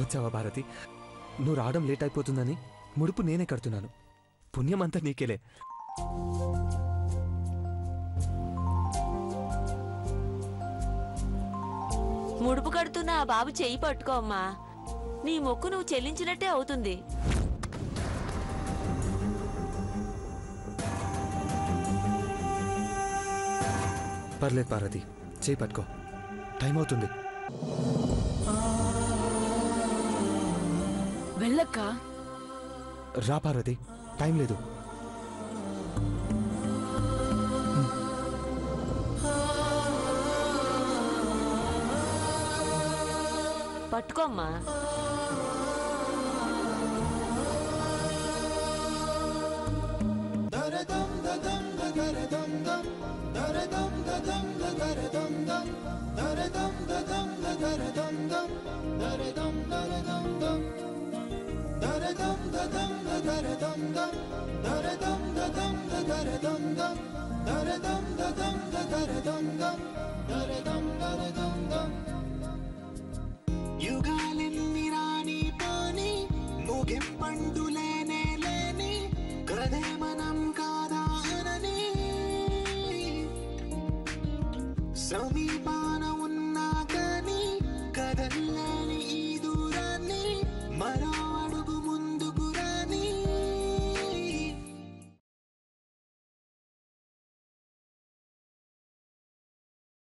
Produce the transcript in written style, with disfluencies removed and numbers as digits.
వచ్చావా భారతి? నువ్వు రావడం లేట్ అయిపోతుందని ముడుపు నేనే కడుతున్నాను. పుణ్యమంతా నీకేలే. ముడుపు కడుతున్న ఆ బాబు చెయ్యి పట్టుకో అమ్మా. నీ మొక్కు నువ్వు చెల్లించినట్టే అవుతుంది. పర్లేదు పార్వతి, చేయి పట్టుకో. టైం అవుతుంది. వెళ్ళక్క. రా పార్వతి, టైం లేదు. పట్టుకో అమ్మా. యుగాలెన్ని రాని పాని ముగింపండులేనే లేని కదే మనం కాదా అనని సమీప